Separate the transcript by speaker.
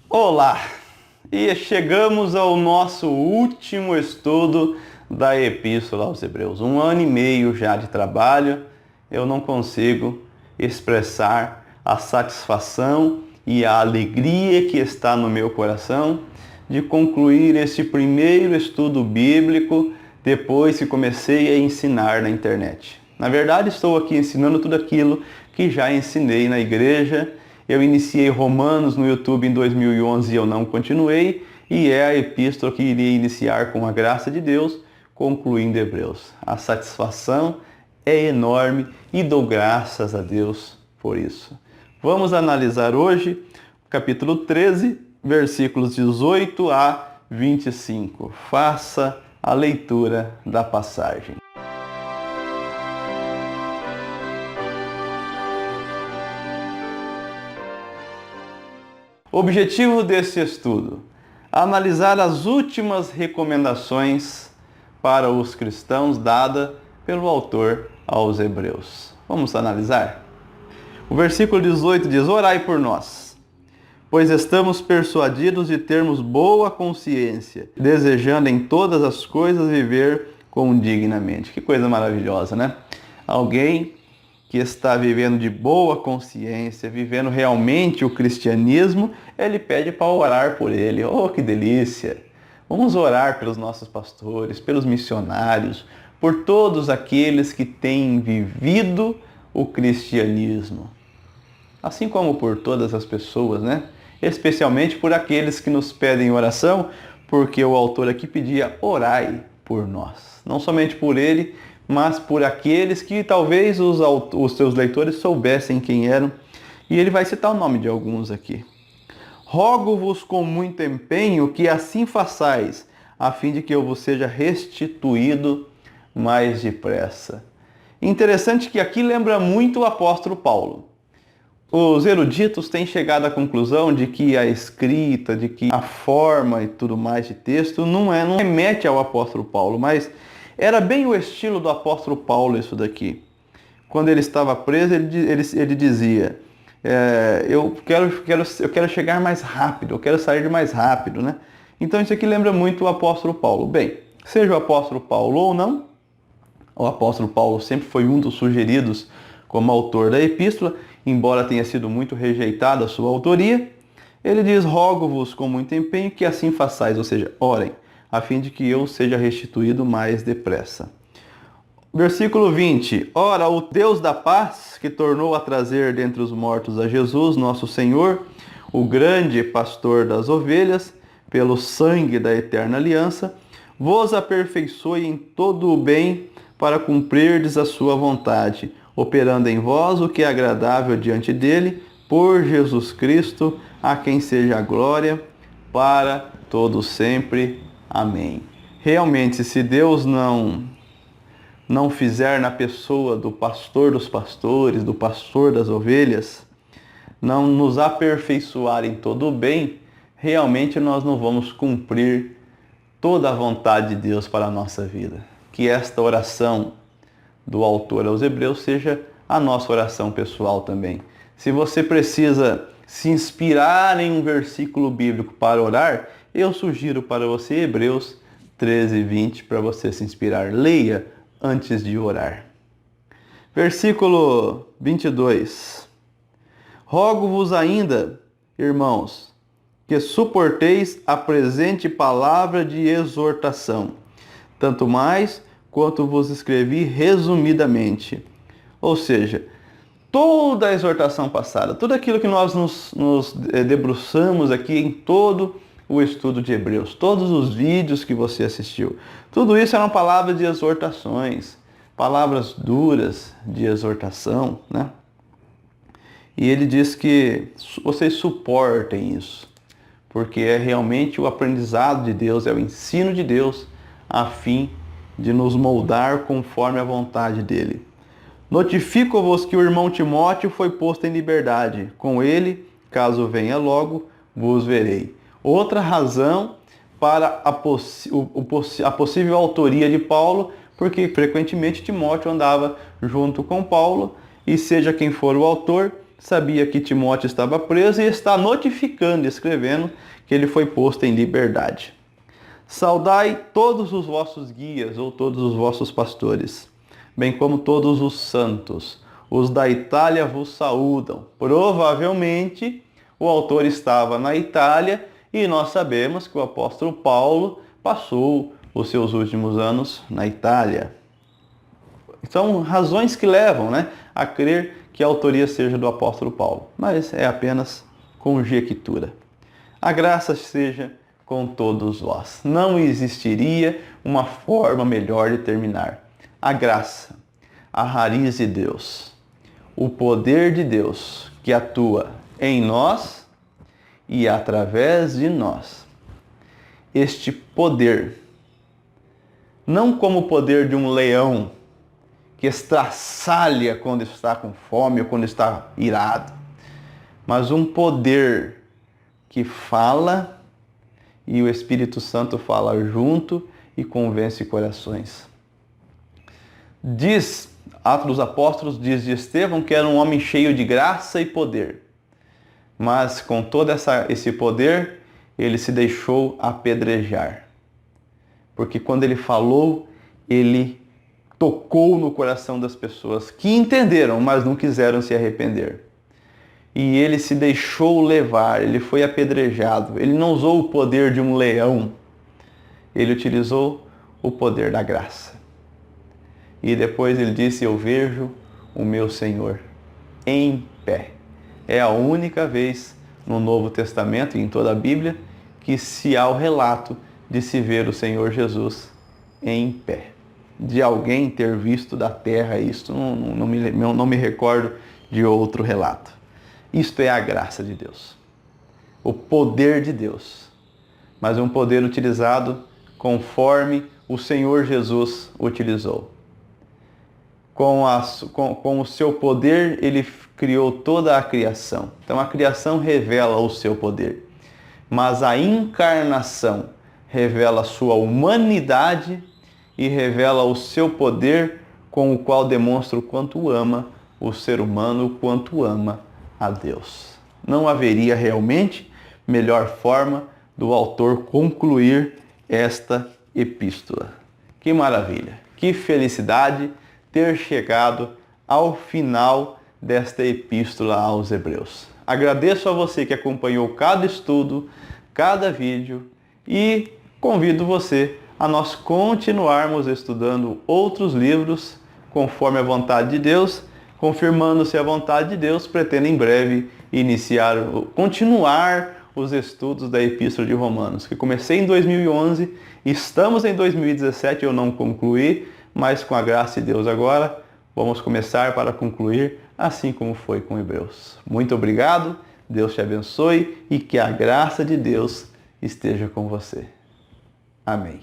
Speaker 1: Olá! E chegamos ao nosso último estudo da Epístola aos Hebreus. 1 ano e meio já de trabalho, eu não consigo expressar a satisfação e a alegria que está no meu coração de concluir esse primeiro estudo bíblico depois que comecei a ensinar na internet. Na verdade, estou aqui ensinando tudo aquilo que já ensinei na igreja. Eu iniciei Romanos no YouTube em 2011 e eu não continuei, e é a epístola que iria iniciar com a graça de Deus, concluindo Hebreus. A satisfação é enorme e dou graças a Deus por isso. Vamos analisar hoje o capítulo 13, versículos 18 a 25. Faça a leitura da passagem. O objetivo desse estudo: analisar as últimas recomendações para os cristãos dadas pelo autor aos Hebreus. Vamos analisar? O versículo 18 diz: Orai por nós, pois estamos persuadidos de termos boa consciência, desejando em todas as coisas viver dignamente. Que coisa maravilhosa, né? Alguém que está vivendo de boa consciência, vivendo realmente o cristianismo, ele pede para orar por ele. Oh, que delícia! Vamos orar pelos nossos pastores, pelos missionários, por todos aqueles que têm vivido o cristianismo. Assim como por todas as pessoas, né? Especialmente por aqueles que nos pedem oração, porque o autor aqui pedia: orai por nós. Não somente por ele, mas por aqueles que talvez os seus leitores soubessem quem eram. E ele vai citar o nome de alguns aqui. Rogo-vos com muito empenho que assim façais, a fim de que eu vos seja restituído mais depressa. Interessante que aqui lembra muito o apóstolo Paulo. Os eruditos têm chegado à conclusão de que a escrita, de que a forma e tudo mais de texto não remete ao apóstolo Paulo, mas era bem o estilo do apóstolo Paulo isso daqui. Quando ele estava preso, ele dizia: eu quero chegar mais rápido, eu quero sair mais rápido, né? Então isso aqui lembra muito o apóstolo Paulo. Bem, seja o apóstolo Paulo ou não, o apóstolo Paulo sempre foi um dos sugeridos como autor da epístola, embora tenha sido muito rejeitada a sua autoria. Ele diz: rogo-vos com muito empenho que assim façais, ou seja, orem, a fim de que eu seja restituído mais depressa. Versículo 20. Ora, o Deus da paz, que tornou a trazer dentre os mortos a Jesus, nosso Senhor, o grande pastor das ovelhas, pelo sangue da eterna aliança, vos aperfeiçoe em todo o bem para cumprirdes a sua vontade, operando em vós o que é agradável diante dele, por Jesus Cristo, a quem seja a glória para todos sempre. Amém. Realmente, se Deus não fizer na pessoa do pastor dos pastores, do pastor das ovelhas, não nos aperfeiçoar em todo o bem, realmente nós não vamos cumprir toda a vontade de Deus para a nossa vida. Que esta oração do autor aos Hebreus seja a nossa oração pessoal também. Se você precisa se inspirar em um versículo bíblico para orar, eu sugiro para você Hebreus 13, 20 para você se inspirar. Leia antes de orar. Versículo 22. Rogo-vos ainda, irmãos, que suporteis a presente palavra de exortação, tanto mais quanto vos escrevi resumidamente. Ou seja, toda a exortação passada, tudo aquilo que nós nos debruçamos aqui em todo o estudo de Hebreus, todos os vídeos que você assistiu, tudo isso eram palavras de exortações, palavras duras de exortação, né? E ele diz que vocês suportem isso, porque é realmente o aprendizado de Deus, é o ensino de Deus, a fim de nos moldar conforme a vontade dele. Notifico-vos que o irmão Timóteo foi posto em liberdade. Com ele caso venha logo, vos verei. Outra razão para a possível autoria de Paulo, porque frequentemente Timóteo andava junto com Paulo, e seja quem for o autor, sabia que Timóteo estava preso e está notificando, escrevendo, que ele foi posto em liberdade. Saudai todos os vossos guias ou todos os vossos pastores, bem como todos os santos. Os da Itália vos saúdam. Provavelmente o autor estava na Itália e nós sabemos que o apóstolo Paulo passou os seus últimos anos na Itália. São razões que levam, a crer que a autoria seja do apóstolo Paulo, mas é apenas conjectura. A graça seja com todos vós. Não existiria uma forma melhor de terminar. A graça, a raiz de Deus, o poder de Deus que atua em nós e através de nós. Este poder, não como o poder de um leão que estraçalha quando está com fome ou quando está irado, mas um poder que fala e o Espírito Santo fala junto e convence corações. Diz, Atos dos Apóstolos, diz de Estevão que era um homem cheio de graça e poder, mas com todo esse poder, ele se deixou apedrejar, porque quando ele falou, ele tocou no coração das pessoas que entenderam, mas não quiseram se arrepender. E ele se deixou levar, ele foi apedrejado. Ele não usou o poder de um leão, ele utilizou o poder da graça. E depois ele disse, eu vejo o meu Senhor em pé. É a única vez no Novo Testamento e em toda a Bíblia que se há o relato de se ver o Senhor Jesus em pé. De alguém ter visto da terra isto, não me recordo de outro relato. Isto é a graça de Deus, o poder de Deus, mas um poder utilizado conforme o Senhor Jesus utilizou. Com o seu poder, ele criou toda a criação. Então a criação revela o seu poder, mas a encarnação revela a sua humanidade e revela o seu poder, com o qual demonstra o quanto ama o ser humano, o quanto ama a Deus. Não haveria realmente melhor forma do autor concluir esta epístola. Que maravilha, que felicidade ter chegado ao final desta epístola aos Hebreus. Agradeço a você que acompanhou cada estudo, cada vídeo e convido você a nós continuarmos estudando outros livros conforme a vontade de Deus, confirmando-se a vontade de Deus, pretendo em breve continuar os estudos da Epístola de Romanos, que comecei em 2011, estamos em 2017, eu não concluí, mas com a graça de Deus agora, vamos começar para concluir, assim como foi com Hebreus. Muito obrigado, Deus te abençoe e que a graça de Deus esteja com você. Amém.